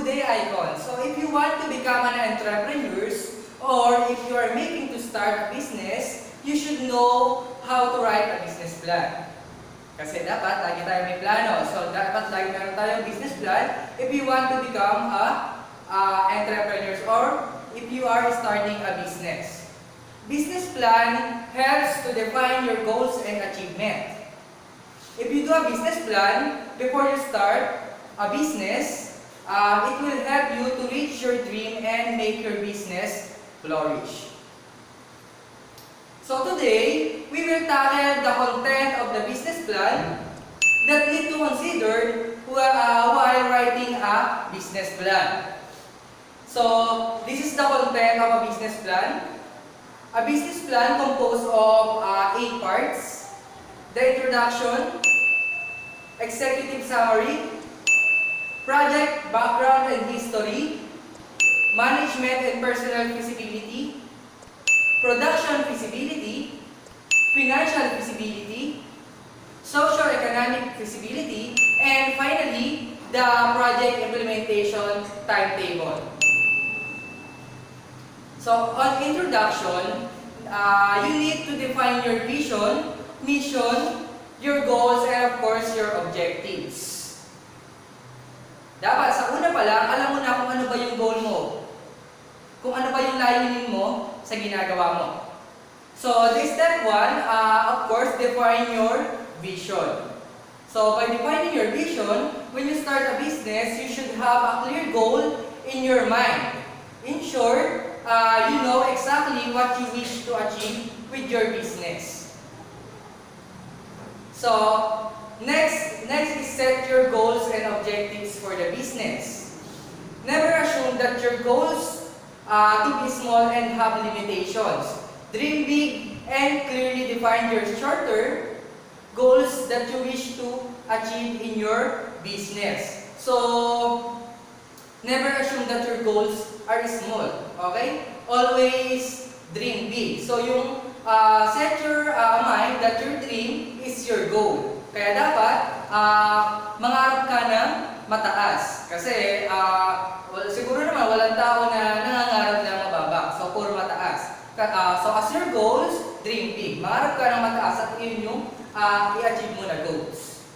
today icon. So if you want to become an entrepreneur or if you are making to start a business, you should know how to write a business plan. Kasi dapat lagi tayo may plano. So dapat lagi meron tayong business plan if you want to become a entrepreneur or if you are starting a business. Business plan helps to define your goals and achievement. If you do a business plan before you start a business, it will help you to reach your dream and make your business flourish. So today, we will tackle the content of the business plan that need to consider while writing a business plan. So this is the content of a business plan. A business plan composed of 8 parts: the introduction, executive summary, project background and history, management and personnel feasibility, production feasibility, financial feasibility, socio-economic feasibility, and finally, the project implementation timetable. So, on introduction, you need to define your vision, mission, your goals, and of course, your objectives. Dapat sa una pa lang, alam mo na kung ano ba yung goal mo. Kung ano ba yung layunin mo sa ginagawa mo. So, this step 1, of course, define your vision. So, by defining your vision, when you start a business, you should have a clear goal in your mind. In short, you know exactly what you wish to achieve with your business. So, next is set your goals and objectives for the business. Never assume that your goals to be small and have limitations. Dream big and clearly define your shorter goals that you wish to achieve in your business. So, never assume that your goals are small. Okay? Always dream big. So, yung set your mind that your dream is your goal. Kaya dapat mangarap ka ng mataas. Kasi siguro naman walang tao na nangangarap ng mababa. So, puro mataas. So, as your goals, dream big. Mangarap ka ng mataas at yun yung i-achieve mo na goals.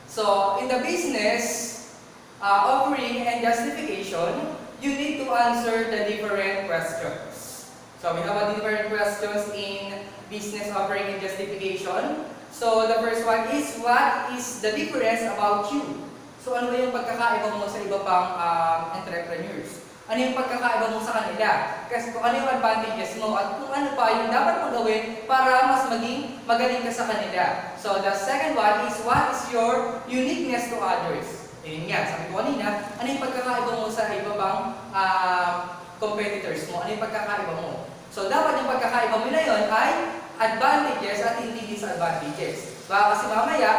So, in the business, offering and justification, you need to answer the different questions. So, we have a different questions in business offering and justification. So, the first one is, what is the difference about you? So, ano ba yung pagkakaiba mo sa iba pang entrepreneurs? Ano yung pagkakaiba mo sa kanila? Kasi kung ano yung advantages mo at kung ano pa yung dapat mo gawin para mas maging magaling ka sa kanila. So, the second one is, what is your uniqueness to others? Yun nga, sabi ko kanina, ano yung pagkakaiba mo sa iba pang competitors mo? Ano yung pagkakaiba mo? So, dapat yung pagkakaiba mo na yun ay advantages at hindi disadvantages. Baka kasi mamaya,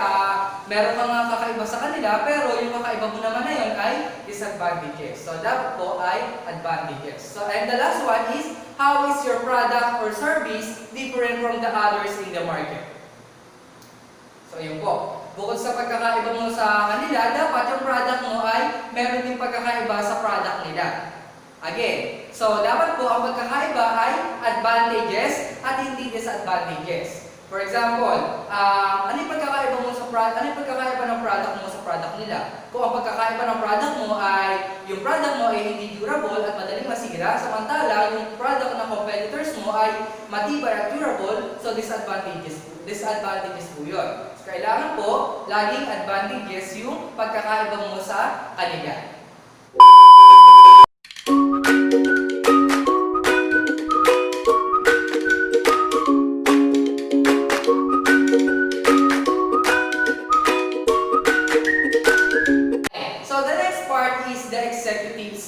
meron mga kakaiba sa kanila, pero yung kakaiba mo naman na yun ay disadvantages. So, dapat po ay advantages. So, and the last one is, how is your product or service different from the others in the market? So, yun po. Bukod sa pagkakaiba mo sa kanila, dapat yung product mo ay meron din pagkakaiba sa product nila. Again, so dapat po ang pagkakaiba ay advantages at hindi disadvantages. For example, ano yung pagkakaiba mo sa product? Ano yung pagkakaiba ng product mo sa product nila? Kung ang pagkakaiba ng product mo ay yung product mo ay hindi durable at madaling masira, samantala yung product ng competitors mo ay matibay at durable, so disadvantages po yun. So, kailangan po laging advantages yung pagkakaiba mo sa kanila.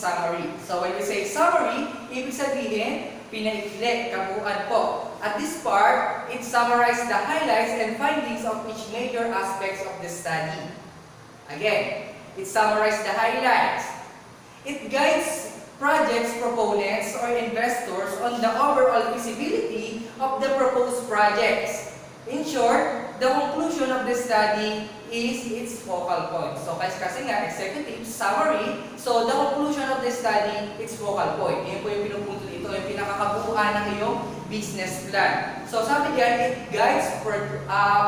Summary. So when we say summary, ibig sabihin, pinaikli, kabuuan po. At this part, it summarizes the highlights and findings of each major aspects of the study. Again, it summarizes the highlights. It guides projects proponents or investors on the overall feasibility of the proposed projects. In short, the conclusion of the study is its focal point. So kasi nga, executive summary, so the conclusion of the study, its focal point. Yan po yung pinupunto dito, yung pinakakabuuan ng iyong business plan. So sabi diyan, it guides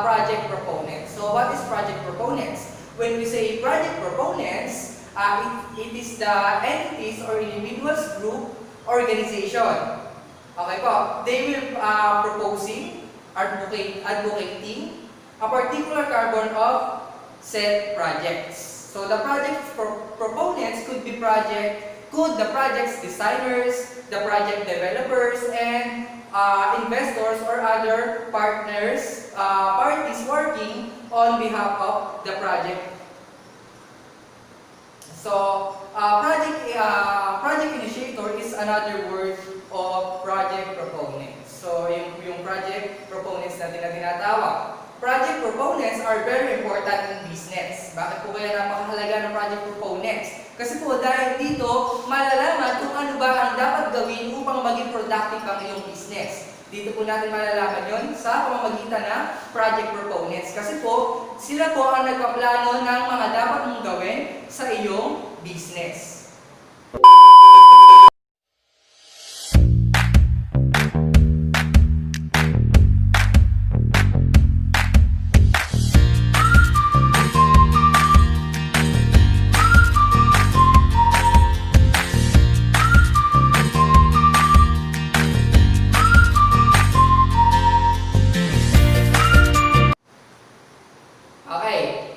project proponents. So what is project proponents? When we say project proponents, it is the entities or individuals, group, organization. Okay po, they will proposing, advocating a particular carbon of said projects. So the project proponents could be the project's designers, the project developers, and investors or other partners, parties working on behalf of the project. So project initiator is another word of project proponents. So yung project proponents natin na tinatawag. Project proponents are very important in business. Bakit po kaya napakahalaga ng project proponents? Kasi po dahil dito, malalaman kung ano ba ang dapat gawin upang maging productive ang iyong business. Dito po natin malalaman yon sa pamamagitan ng project proponents. Kasi po, sila po ang nagpaplano ng mga dapat mong gawin sa iyong business.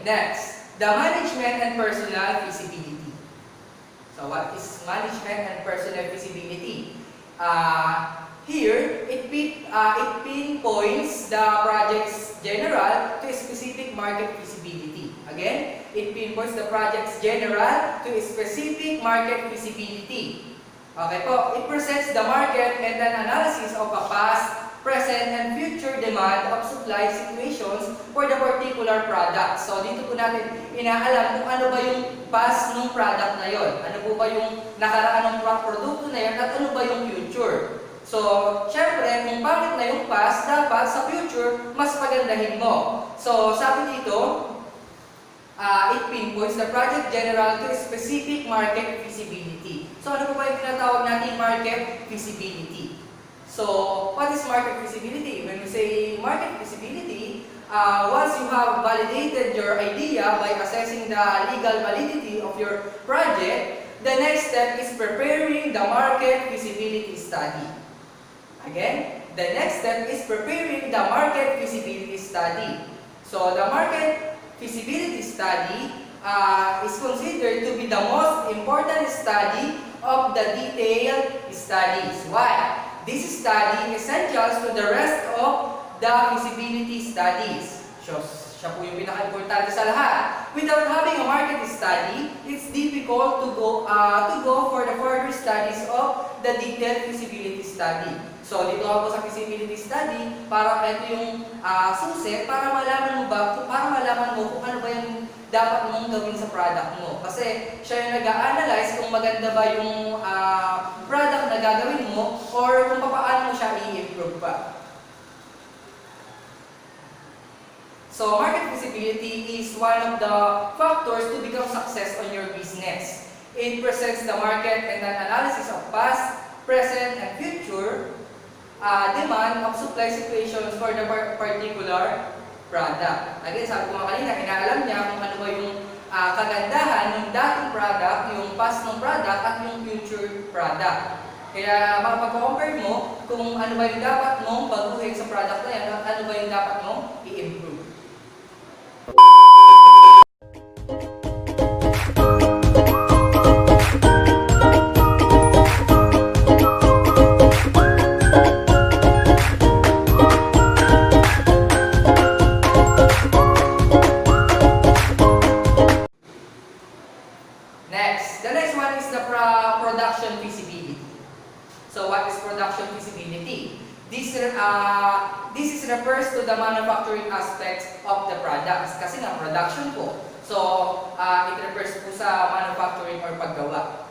Next, the management and personnel feasibility. So what is management and personnel feasibility? Here, it pinpoints the project's general to a specific market feasibility. Again, it pinpoints the project's general to a specific market feasibility. Okay po, it presents the market and an analysis of a past, present, and future demand of supply situations for the particular product. So, dito po natin inaalam kung ano ba yung past ng product na yon, ano po ba yung nakaraan ng produkto na yon, at ano ba yung future. So, syempre, kung pangit na yung past, dapat sa future, mas pagandahin mo. So, sabi dito, it pinpoints the project general to a specific market feasibility. So, ano po ba yung tinatawag natin market feasibility? So, what is market feasibility? When we say market feasibility, once you have validated your idea by assessing the legal validity of your project, the next step is preparing the market feasibility study. Again, the next step is preparing the market feasibility study. So, the market feasibility study is considered to be the most important study of the detailed studies. Why? This study is essential to the rest of the feasibility studies. So, siya po yung pinaka-importante sa lahat. Without having a market study, it's difficult to go for the further studies of the detailed feasibility study. So, dito ako sa feasibility study, para ito yung susi, para malaman mo kung ano ba yung dapat mong gawin sa product mo. Kasi siya yung nag-a-analyze kung maganda ba yung product na gagawin mo or kung paano mo siya i-improve pa. So, market feasibility is one of the factors to become success on your business. It presents the market and an analysis of past, present, and future demand of supply situations for the particular product. Again, sabi ko nga kanina, inaalam niya kung ano ba yung kagandahan ng dating product, yung past ng product, at yung future product. Kaya mapag-compare mo kung ano ba yung dapat mong baguhin sa product na yan at ano ba yung dapat mong i-improve. The next one is the production feasibility. So what is production feasibility? This refers to the manufacturing aspects of the products. Kasi nga, production po. So, it refers po sa manufacturing or paggawa.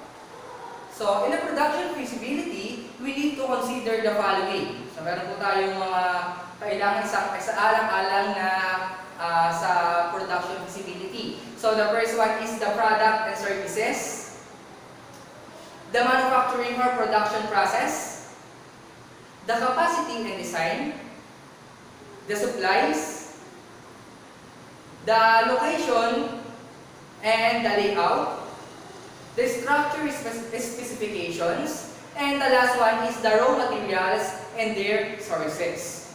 So, in the production feasibility, we need to consider the following. So, meron po tayong mga kailangan sa alang-alang na sa production feasibility. So the first one is the product and services, the manufacturing or production process, the capacity and design, the supplies, the location and the layout, the structure specifications, and the last one is the raw materials and their sources.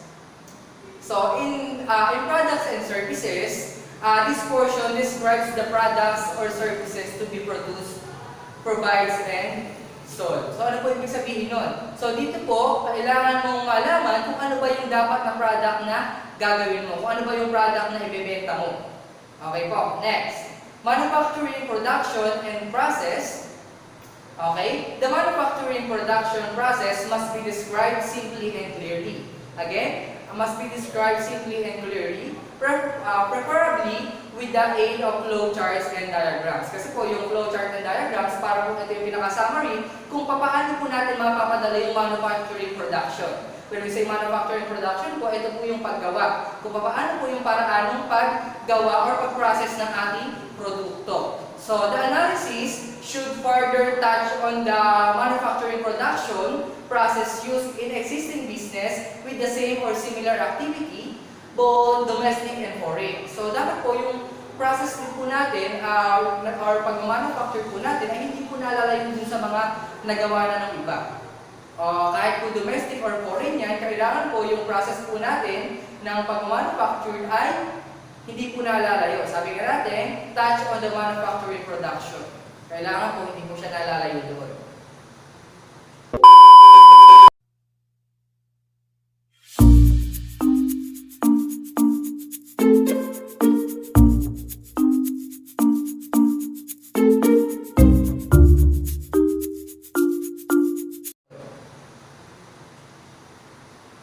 So in products and services, this portion describes the products or services to be produced, provides, and sold. So ano po ibig sabihin nun? So dito po, kailangan mong malaman kung ano ba yung dapat na product na gagawin mo, kung ano ba yung product na ibebenta mo. Okay po, next. Manufacturing, production, and process. Okay? The manufacturing production process must be described simply and clearly. Again, must be described simply and clearly, preferably with the aid of flowcharts and diagrams. Kasi po yung flowchart and diagrams, para po ito yung pinaka-summary kung paano po natin mapapadala yung manufacturing production. Pero yung manufacturing production po, ito po yung paggawa. Kung paano po yung paraan ng paggawa or pag-process ng ating produkto. So, the analysis should further touch on the manufacturing production process used in existing business with the same or similar activity, both domestic and foreign. So, dapat po yung process po natin or pag-manufacture po natin ay hindi po nalalayo dun sa mga nagawa na ng iba. Kahit po domestic or foreign yan, kailangan po yung process po natin ng pag-manufacture ay hindi po nalalayo. Sabi nga natin, touch on the manufacturing production. Kailangan po hindi po siya nalalayo doon.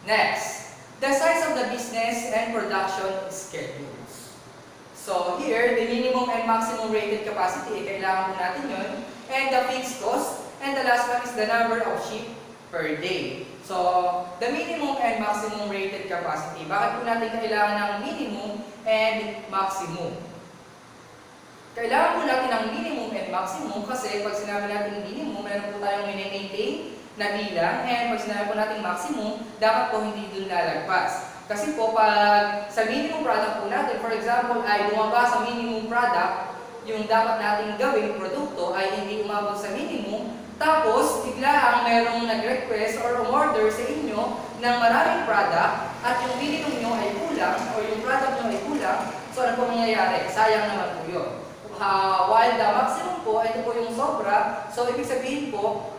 Next, the size of the business and production schedules. So here, the minimum and maximum rated capacity, kailangan po natin yun. And the fixed cost. And the last one is the number of shift per day. So, the minimum and maximum rated capacity. Bakit po natin kailangan ng minimum and maximum? Kailangan po natin ng minimum and maximum kasi pag sinabi natin minimum, meron po tayong mini-maintain na bilang. And pag sinabi po natin maximum, dapat po hindi dun lalagpas. Kasi po, pag sa minimum product po natin, for example, ay bumaba sa minimum product, yung dapat nating gawing produkto ay hindi umabot sa minimum, tapos bigla merong nag-request or umorder sa inyo ng maraming product at yung minimum nyo ay kulang or yung product nyo ay kulang, so ano po mangyayari? Sayang naman po yun. While the maximum po, ito po yung sobra, so ibig sabihin po,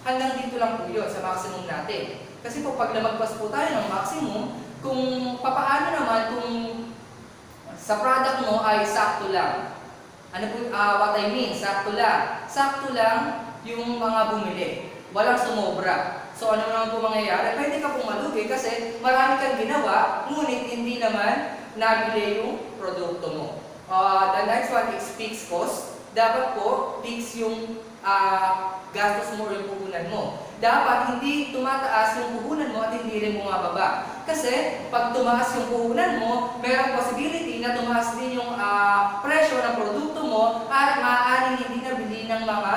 hanggang dito lang po yun sa maximum natin. Kasi po, pag namagpas po tayo ng maximum, kung papaano naman kung sa product mo ay sakto lang. Ano po, what I mean, sakto lang. Sakto lang yung mga bumili. Walang sumobra. So ano naman po mangyayari? Pwede ka pong malugi kasi marami kang ginawa, ngunit hindi naman nabili yung produkto mo. The next one is fixed cost. Dapat po, fix yung gastos mo o yung puhunan mo. Dapat hindi tumataas yung puhunan mo at hindi rin bumababa. Kasi pag tumaas yung puhunan mo, mayroong possibility na tumaas din yung presyo ng produkto mo at maaaring hindi nabili ng mga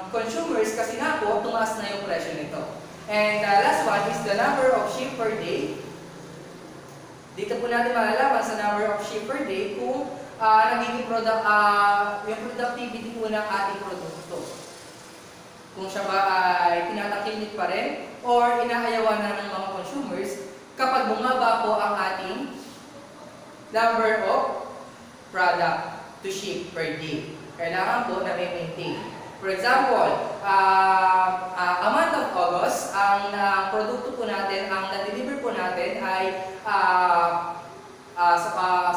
consumers kasi nga po, tumaas na yung presyo nito. And last one is the number of shift per day. Dito po natin malalaman sa number of shift per day kung nagiging yung productivity po ng ating produkto. Kung siya ba ay tinatakilit pa rin or inaayawan na ng mga consumers kapag bumaba po ang ating number of product to ship per day. Kailangan po na may maintain. For example, a month of August, ang produkto po natin, ang na-deliver po natin ay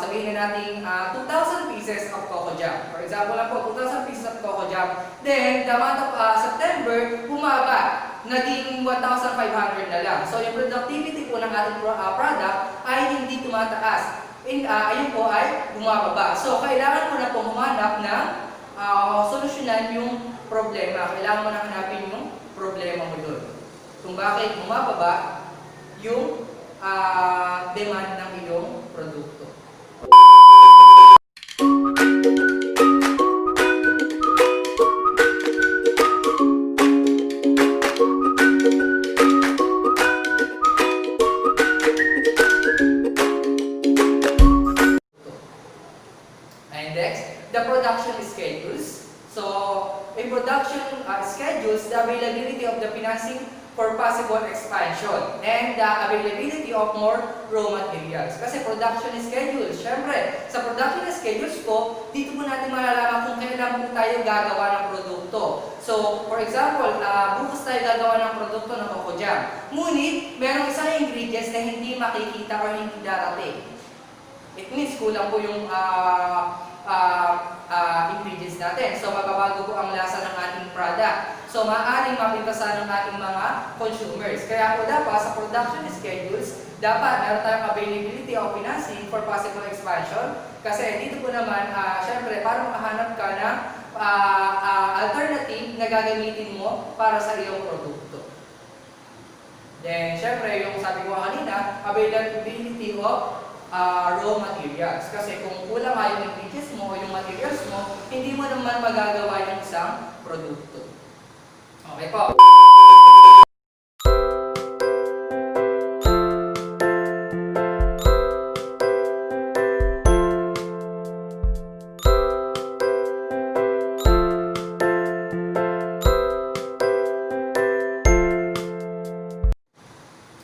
sabihin na natin 2,000 pieces of coco jam. For example lang po, 2,000 pieces of coco jam. Then, the month of September, bumaba. Naging 1,500 na lang. So, yung productivity po ng ating product ay hindi tumataas. Ayun po ay bumababa. So, kailangan mo na po humanap ng solusyonan yung problema. Kailangan mo na hanapin yung problema mo doon. Kung bakit bumababa yung demand ng iyong produkto. And next, the production schedules. So, in production schedules, the availability of the financing for possible expansion and the availability of more raw materials. Kasi production schedules, syempre, sa production schedules po, dito po natin malalaman kung kailan po tayo gagawa ng produkto. So, for example, bukas tayo gagawa ng produkto ng Coco Jam. Ngunit, merong isang ingredients na hindi makikita or hindi darating. It means kulang po yung ingredients natin. So, mababago po ang lasa ng ating product. So, maaaring mapintasan ng ating mga consumers. Kaya po dapat sa production schedules, dapat meron tayong availability of financing for possible expansion. Kasi dito po naman, syempre, para makahanap ka ng alternative na gagamitin mo para sa iyong produkto. Then, syempre, yung sabi ko kanina, availability of raw materials. Kasi kung kulang nga yung ingredients mo o yung materials mo, hindi mo naman magagawa yung isang produkto. Okay po.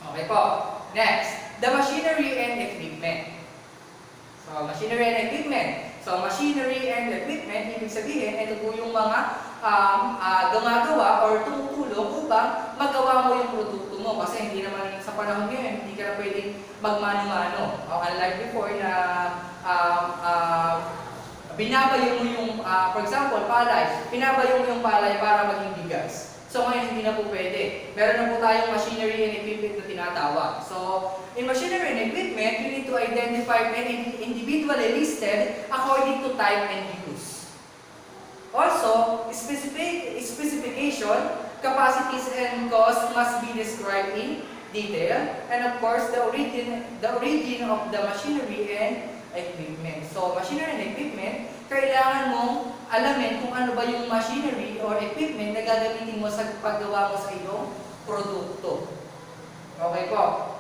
Okay po. Next, the machinery and equipment. So, machinery and equipment. So, machinery and equipment, ibig sabihin, ito po yung mga gumagawa or tumutulong upang magawa mo yung produkto mo. Kasi hindi naman sa panahon ngayon, hindi ka na pwedeng magmano-mano. Unlike before na binabayo mo yung, for example, palay. Binabayo mo yung palay para maging bigas. So ngayon hindi na po pwede. Meron na po tayong machinery and equipment na tinatawag. So, in machinery and equipment, you need to identify and individually listed according to type and use. Also, specification, capacities, and cost must be described in detail. And of course, the origin of the machinery and equipment. So, machinery and equipment, kailangan mong alamin kung ano ba yung machinery or equipment na gagamitin mo sa paggawa mo sa iyong produkto. Okay po.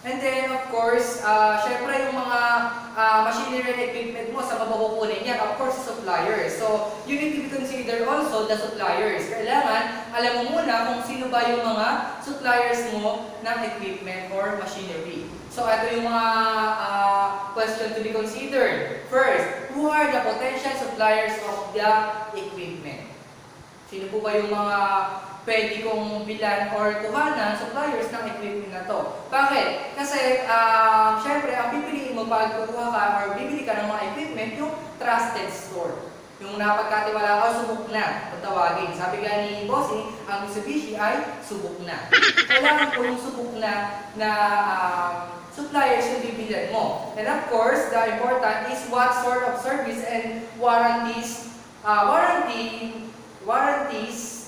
And then, of course, syempre yung mga machinery and equipment mo, sa mapapupunin yan, of course, suppliers. So, you need to consider also the suppliers. Kailangan, alam mo muna kung sino ba yung mga suppliers mo ng equipment or machinery. So, ito yung mga question to be considered. First, who are the potential suppliers of the equipment? Sino po ba yung mga pwede kong bilan or kuhanan suppliers ng equipment na to? Bakit? Kasi, syempre, ang pipiliin mo pag kukuha ka or bibili ka ng mga equipment, yung trusted store. Yung napagkatiwala ka, subok na, kung tawagin. Sabi nga ni Bossing, ang Mitsubishi ay subok na. Kailangan po yung subok na suppliers yung bibilan mo. And of course, the important is what sort of service and warranties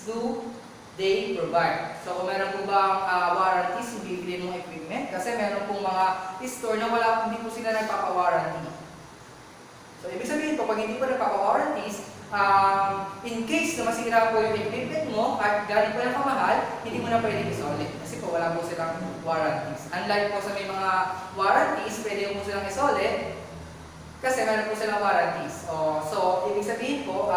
do they provide. So, kung meron po bang warranties yung bibilin mong equipment? Kasi meron pong mga store na hindi po sila nagpapa-warranty. So, ibig sabihin po, pag hindi po nagpapa-warranties, in case na masira po yung equipment mo, at galing po yung kamahal, hindi mo na pwedeng isolate. Kasi po, wala po silang warranties. Unlike po sa may mga warranties, pwede po silang isolate, kasi meron po silang warranties. So, ibig sabihin po,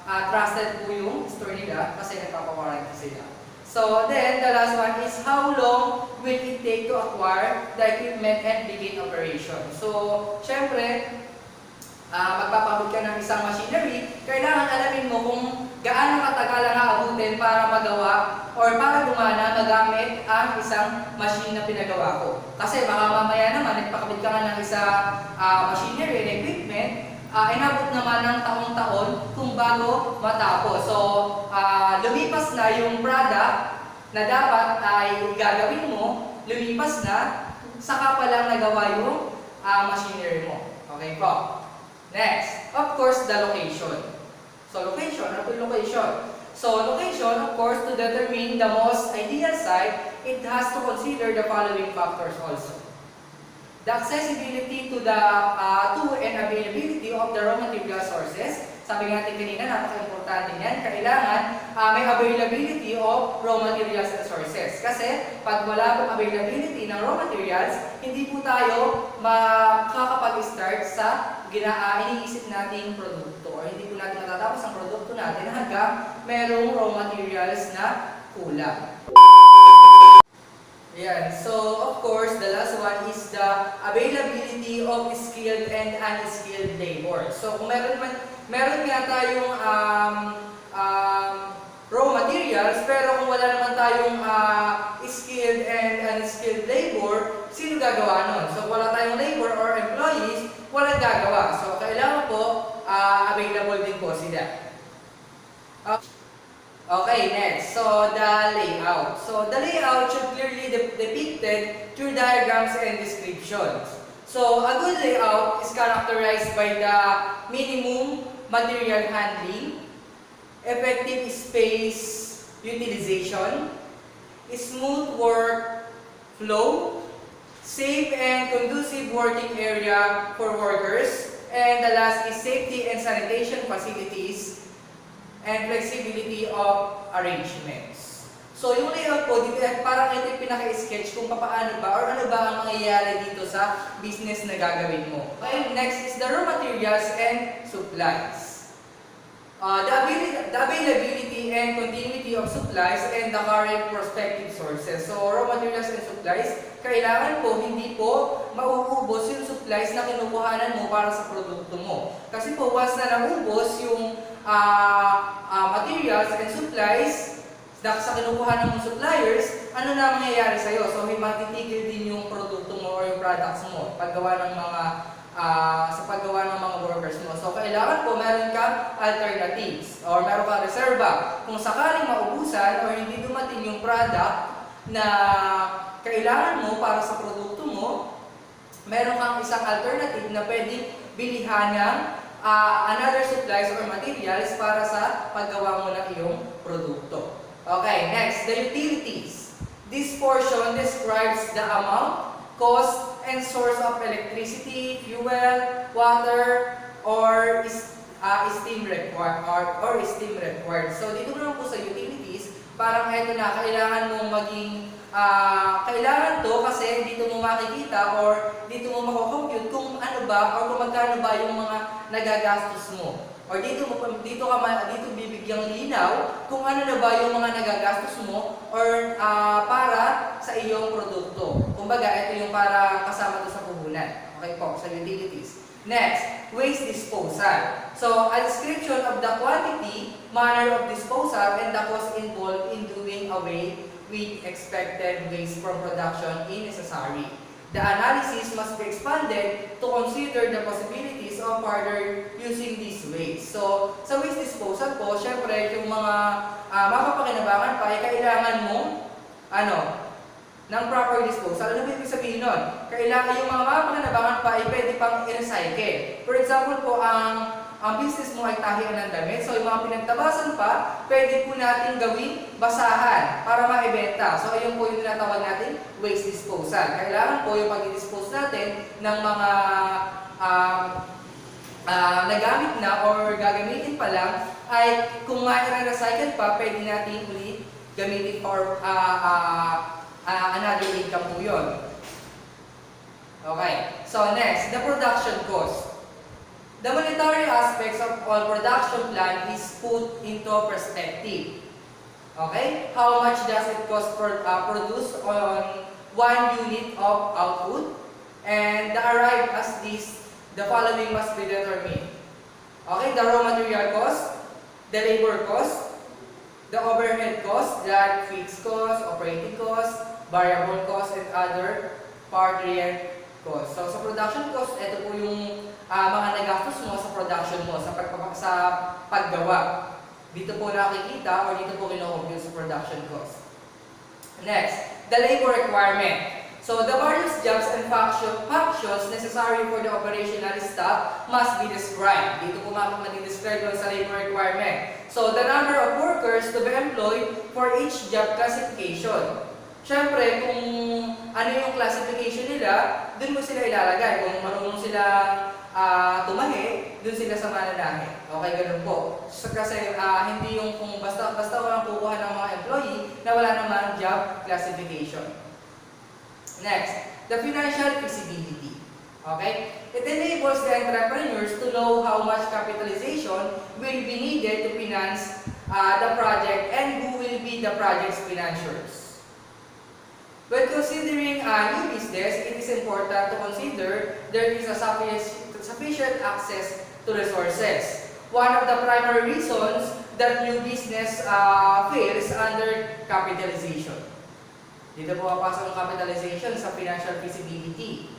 trusted po yung store nila kasi nagpapa-warranty sila. So then, the last one is how long will it take to acquire the equipment and begin operation? So, syempre, magpapabot ka ng isang machinery, kailangan alamin mo kung gaano katagal ang aabutin para magawa or para gumana magamit ang isang machine na pinagawa ko. Kasi baka mamaya naman, nagpakabit ka nga ng isang machinery and equipment, inabot naman ng taon-taon kung bago matapos. So, lumipas na yung product na dapat ay gagawin mo, lumipas na, saka pa lang nagawa yung machinery mo. Okay po. Next, of course, the location. So location, ano po yung location? So location, of course, to determine the most ideal site, it has to consider the following factors also. The accessibility to the and availability of the raw material sources. Sabi nga natin kanina, napaka-importante niyan. Kailangan may availability of raw materials and sources. Kasi pag wala pong availability ng raw materials, hindi po tayo makakapag-start sa iniisip nating produkto. Or hindi po natin matatapos ang produkto natin hanggang merong raw materials na kulang. Ayan. So, of course, the last one is the availability of skilled and unskilled labor. So, kung meron nga tayong raw materials, pero kung wala naman tayong skilled and unskilled labor, sino gagawa nun? So, wala tayong labor or employees, walang gagawa. So, kailangan po available din po sila. Okay, next. So, the layout. So, the layout should clearly depicted through diagrams and descriptions. So, a good layout is characterized by the minimum material handling, effective space utilization, smooth work flow, safe and conducive working area for workers, and the last is safety and sanitation facilities, and flexibility of arrangements. So, yung layout po, dito parang ito yung pinaka-sketch kung paano ba or ano ba ang mangyayari dito sa business na gagawin mo. Okay, next is the raw materials and supplies. The availability and continuity of supplies and the current prospective sources. So, raw materials and supplies, kailangan po hindi po mauubos yung supplies na kinukuhanan mo para sa produkto mo. Kasi po, once na naubos yung materials and supplies sa kinukuha ng suppliers, ano na mangyayari sa'yo? So, may matitigil din yung produkto mo or yung products mo paggawa ng mga workers mo. So, kailangan po meron ka alternatives or meron ka reserva. Kung sakaling maubusan or hindi dumating yung product na kailangan mo para sa produkto mo, meron kang isang alternative na pwedeng bilihan ng another supplies or materials para sa paggawa mo ng iyong produkto. Okay, next, the utilities. This portion describes the amount, cost, and source of electricity, fuel, water, or steam required. So, dito naman po sa utilities, parang ito na, kailangan mong maging kailangan to kasi dito mo makikita or dito mo mako-compute kung ano ba or kung magkano ba yung mga nagagastos mo. Or dito bibigyang linaw kung ano na ba yung mga nagagastos mo or para sa iyong produkto. Kumbaga, ito yung para kasama to sa puhunan. Okay po, sa utilities. Next, waste disposal. So, a description of the quantity, manner of disposal, and the cost involved in doing away with expected waste from production is necessary. The analysis must be expanded to consider the possibilities of further using these waste. So, sa waste disposal po, syempre, yung mga mapapakinabangan pa, ay kailangan mo, ng proper disposal. Ano ba ibig sabihin nun? Kailangan yung mga mapapakinabangan pa ay pwede pang i-recycle. For example po, ang business mo ay tahian ng damit. So, yung mga pinagtabasan pa, pwede po natin gawing basahan para maibenta. So, ayun po yung tinatawag natin waste disposal. Kailangan po yung pag-dispose natin ng mga nagamit na or gagamitin pa lang, ay kung ma-recycle pa, pwede natin ulit gamitin for another income po yun. Okay. So, next, the production cost. The monetary aspects of all production plan is put into perspective. Okay? How much does it cost for produce on 1 unit of output? And the arrive as this, the following must be determined. Okay? The raw material cost, the labor cost, the overhead cost, like fixed cost, operating cost, variable cost, and other part-rent cost. So, sa production cost, ito po yung mga nagastos mo sa production mo, sa paggawa. Dito po nakikita or dito po kino-compute sa production cost. Next, the labor requirement. So, the various jobs and functions necessary for the operational staff must be described. Dito po mag-describe sa labor requirement. So, the number of workers to be employed for each job classification. Siyempre, kung ano yung classification nila, dun mo sila ilalagay. Kung marunong sila tumahi, dun sila sa mananahi. Okay, ganun po. So, kasi hindi yung kung basta walang kukuha ng mga employee na wala naman job classification. Next, the financial feasibility. Okay? It enables the entrepreneurs to know how much capitalization will be needed to finance the project and who will be the project's financiers. When considering a new business, it is important to consider there is a sufficient access to resources. One of the primary reasons that new business fails under capitalization. Dito po papasok ang capitalization sa financial feasibility.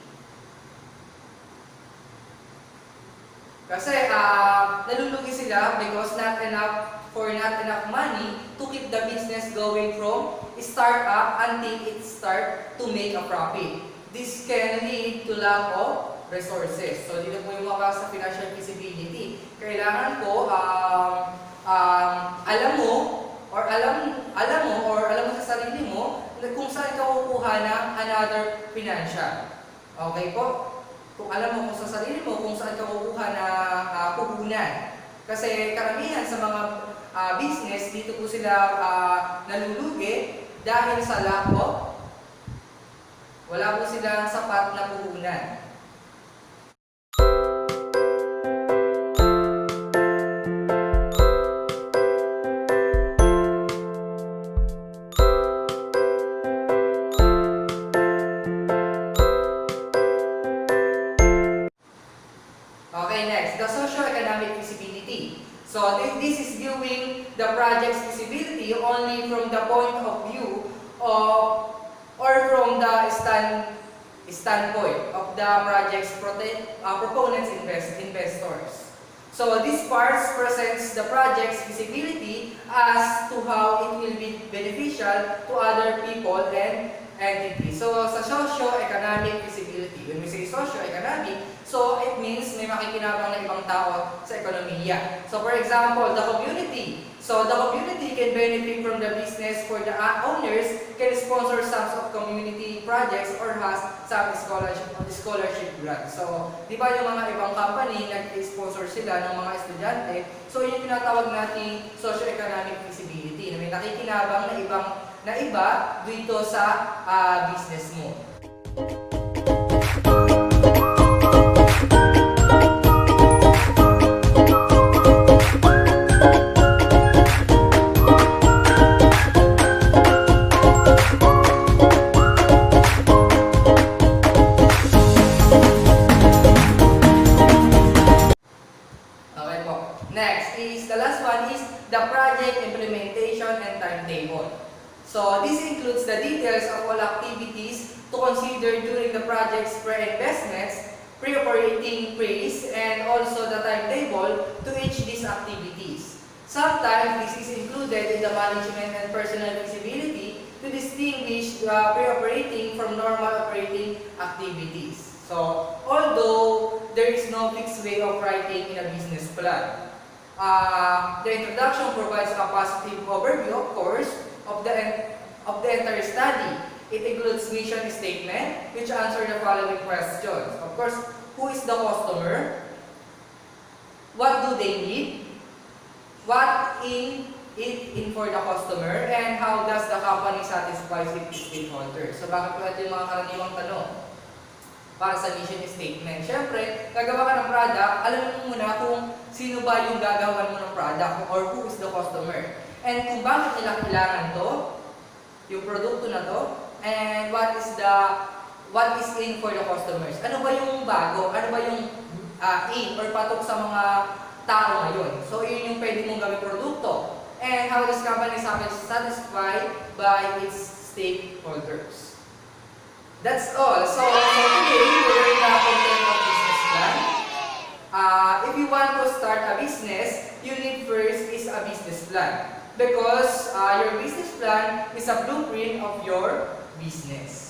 Kasi nalulugi sila because not enough money to keep the business going from start-up until it start to make a profit. This can lead to lack of resources. So dito po yung mga sa financial feasibility. Kailangan po alam mo sa sarili mo kung saan ka kukuha ng another financial. Okay po? Kung alam mo kung sa sarili mo kung saan ka kukuha ng puhunan. Kasi karamihan sa mga business, dito po sila nalulugi dahil sa lack of wala po silang sapat na puhunan. Okay, next, the socio-economic feasibility. So this is viewing the project's feasibility only from the point of view of or from the standpoint of the project's proponents, investors. So this part presents the project's feasibility as to how it will be beneficial to other people and entities. So sa socio-economic feasibility, when we say socio-economic, so it means may makikinabang na ibang tao sa ekonomiya. So for example, the community. So the community can benefit from the business for the owners can sponsor some of community projects or has some scholarship grants. So, di ba yung mga ibang company nag-sponsor sila ng mga estudyante? So, yung tinatawag natin socio-economic feasibility na may nakikinabang na iba dito sa business mo. Next is, the last one is the project implementation and timetable. So this includes the details of all activities to consider during the project's pre-investments, pre-operating phase, and also the timetable to each these activities. Sometimes this is included in the management and personal feasibility to distinguish the pre-operating from normal operating activities. So although there is no fixed way of writing in a business plan, the introduction provides a positive overview, of course, of the entire study. It includes mission statement, which answer the following questions. Of course, who is the customer? What do they need? What in for the customer? And how does the company satisfy its stakeholders? So, bakit po ito yung mga karaniwang tanong? Para sa mission statement. Siyempre, gagawa ka ng product, alam mo muna kung sino ba yung gagawan mo ng product or who is the customer. And kung bakit nila kailangan to, yung produkto na to, and what is in for the customers. Ano ba yung bago? Ano ba yung in or patok sa mga tao ngayon? So, yun yung pwede mong gawing produkto. And how does company satisfy by its stakeholders? That's all. So today, we learned the content of business plan. If you want to start a business, you need first is a business plan. Because your business plan is a blueprint of your business.